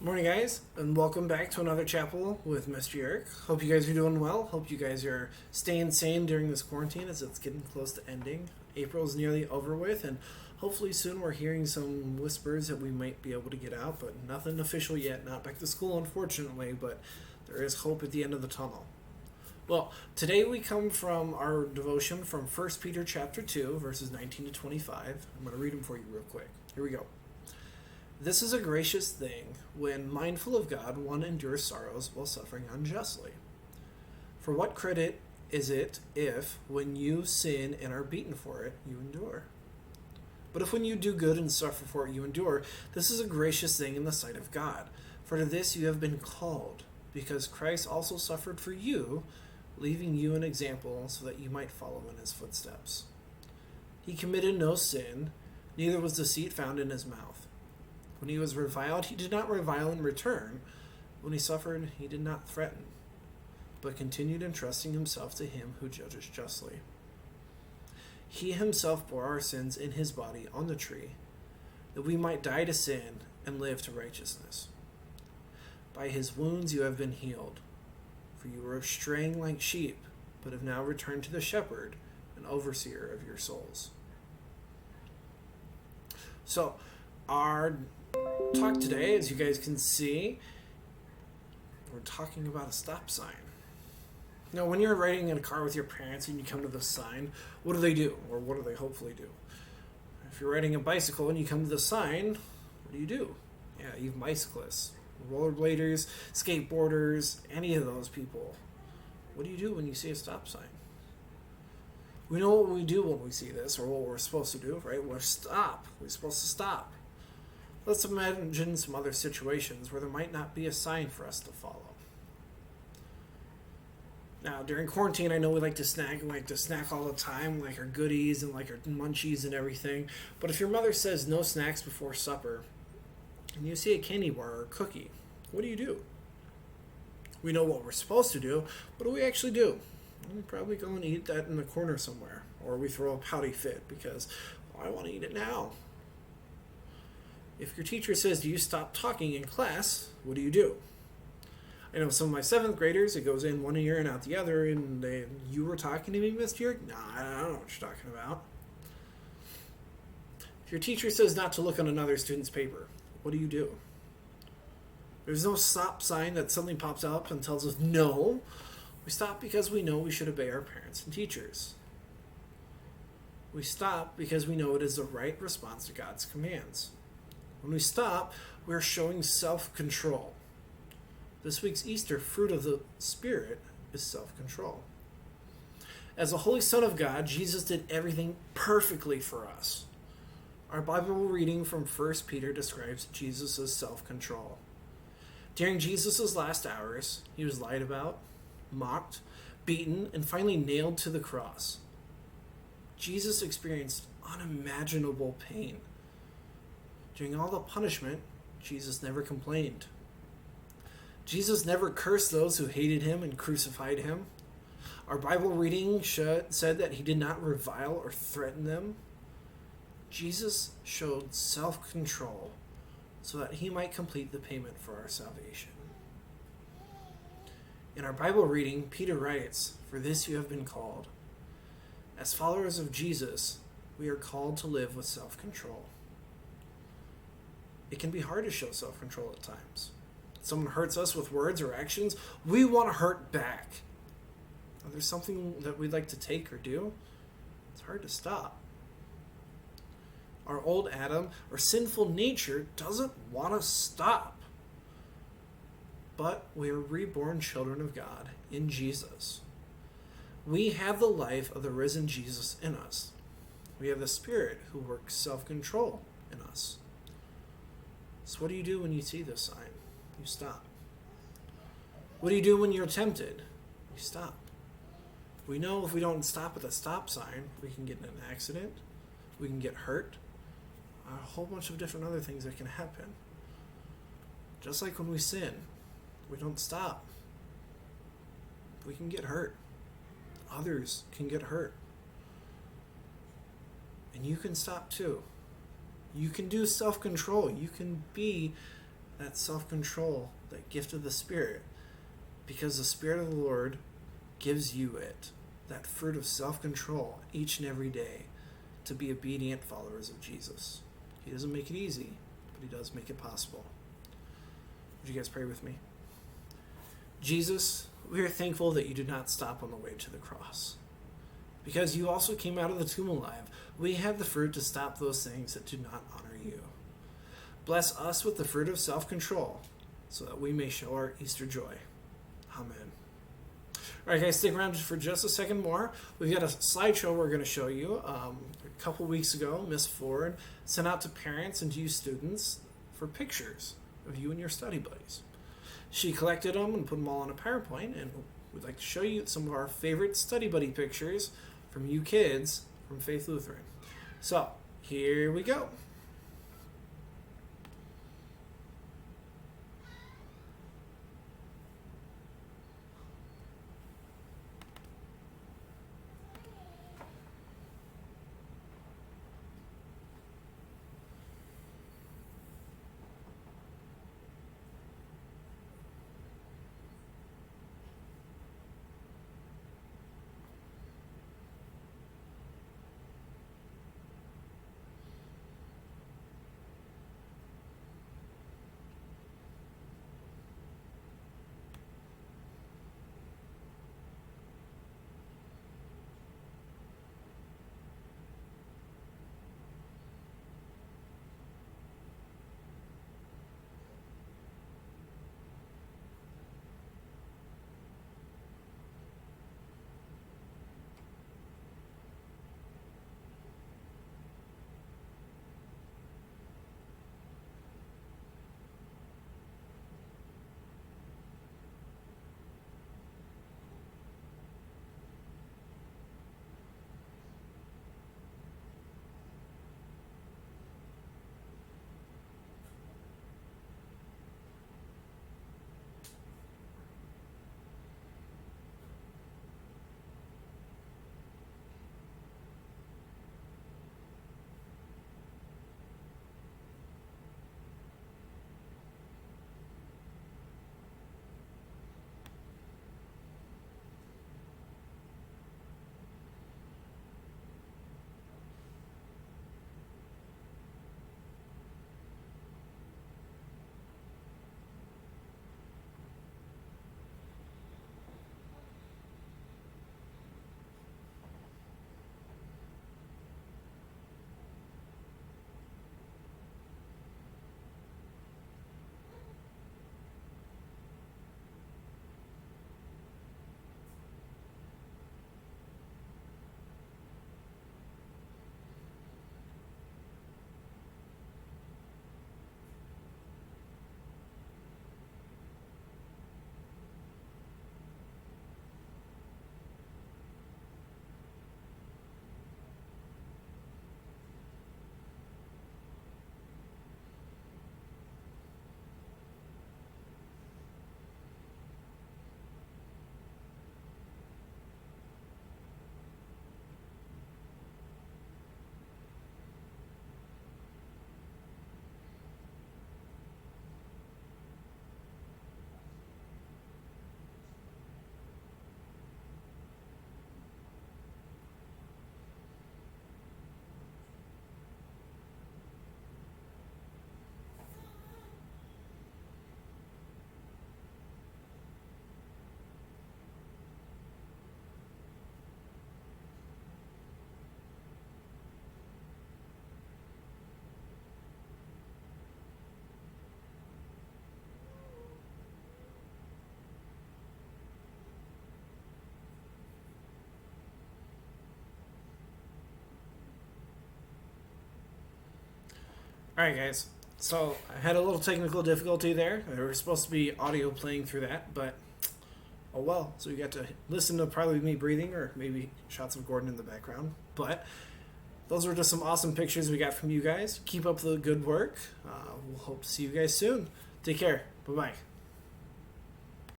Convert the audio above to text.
Morning, guys, and welcome back to another chapel with Mr. Yurk. Hope you guys are doing well. Hope you guys are staying sane during this quarantine as it's getting close to ending. April's nearly over with, and hopefully soon we're hearing some whispers that we might be able to get out, but nothing official yet. Not back to school, unfortunately, but there is hope at the end of the tunnel. Well, today we come from our devotion from 1 Peter chapter 2, verses 19 to 25. I'm going to read them for you real quick. Here we go. This is a gracious thing when, mindful of God, one endures sorrows while suffering unjustly. For what credit is it if, when you sin and are beaten for it, you endure? But if when you do good and suffer for it, you endure, this is a gracious thing in the sight of God. For to this you have been called, because Christ also suffered for you, leaving you an example so that you might follow in his footsteps. He committed no sin, neither was deceit found in his mouth. When he was reviled, he did not revile in return. When he suffered, he did not threaten, but continued entrusting himself to him who judges justly. He himself bore our sins in his body on the tree, that we might die to sin and live to righteousness. By his wounds you have been healed, for you were straying like sheep, but have now returned to the shepherd and overseer of your souls. So, our talk today, as you guys can see, we're talking about a stop sign. Now, when you're riding in a car with your parents and you come to the sign, what do? Or what do they hopefully do? If you're riding a bicycle and you come to the sign, what do? Yeah, even bicyclists, rollerbladers, skateboarders, any of those people. What do when you see a stop sign? We know what we do when we see this, or what we're supposed to do, right? We're supposed to stop. Let's imagine some other situations where there might not be a sign for us to follow. Now, during quarantine, I know we like to snack all the time, like our goodies and like our munchies and everything. But if your mother says no snacks before supper, and you see a candy bar or a cookie, what do? We know what we're supposed to do, but what do we actually do? We probably go and eat that in the corner somewhere, or we throw a pouty fit because I want to eat it now. If your teacher says, do you stop talking in class, what do? I know some of my 7th graders, it goes in one ear and out the other, and you were talking to me, Mr. Yurk? Nah, I don't know what you're talking about. If your teacher says not to look on another student's paper, what do? There's no stop sign that suddenly pops up and tells us no. We stop because we know we should obey our parents and teachers. We stop because we know it is the right response to God's commands. When we stop, we're showing self-control. This week's Easter fruit of the Spirit is self-control. As a holy Son of God, Jesus did everything perfectly for us. Our Bible reading from 1 Peter describes Jesus' self-control. During Jesus' last hours, he was lied about, mocked, beaten, and finally nailed to the cross. Jesus experienced unimaginable pain. During all the punishment, Jesus never complained. Jesus never cursed those who hated him and crucified him. Our Bible reading said that he did not revile or threaten them. Jesus showed self-control so that he might complete the payment for our salvation. In our Bible reading, Peter writes, "For this you have been called." As followers of Jesus, we are called to live with self-control. It can be hard to show self-control at times. If someone hurts us with words or actions, we want to hurt back. If there's something that we'd like to take or do, it's hard to stop. Our old Adam, our sinful nature, doesn't want to stop. But we are reborn children of God in Jesus. We have the life of the risen Jesus in us. We have the Spirit who works self-control in us. So what do when you see this sign? You stop. What do when you're tempted? You stop. We know if we don't stop at the stop sign, we can get in an accident, we can get hurt, a whole bunch of different other things that can happen. Just like when we sin, we don't stop. We can get hurt. Others can get hurt. And you can stop too. You can do self-control. You can be that self-control, that gift of the Spirit, because the Spirit of the Lord gives you it, that fruit of self-control each and every day to be obedient followers of Jesus. He doesn't make it easy, but he does make it possible. Would you guys pray with me? Jesus, we are thankful that you did not stop on the way to the cross, because you also came out of the tomb alive. We have the fruit to stop those things that do not honor you. Bless us with the fruit of self-control so that we may show our Easter joy. Amen. All right, guys, stick around for just a second more. We've got a slideshow we're going to show you. A couple weeks ago, Miss Ford sent out to parents and to you students for pictures of you and your study buddies. She collected them and put them all on a PowerPoint, and we'd like to show you some of our favorite study buddy pictures from you kids from Faith Lutheran. So, here we go. Alright, guys. So, I had a little technical difficulty there. There was supposed to be audio playing through that, but oh well. So, you got to listen to probably me breathing or maybe shots of Gordon in the background. But those were just some awesome pictures we got from you guys. Keep up the good work. We'll hope to see you guys soon. Take care. Bye-bye.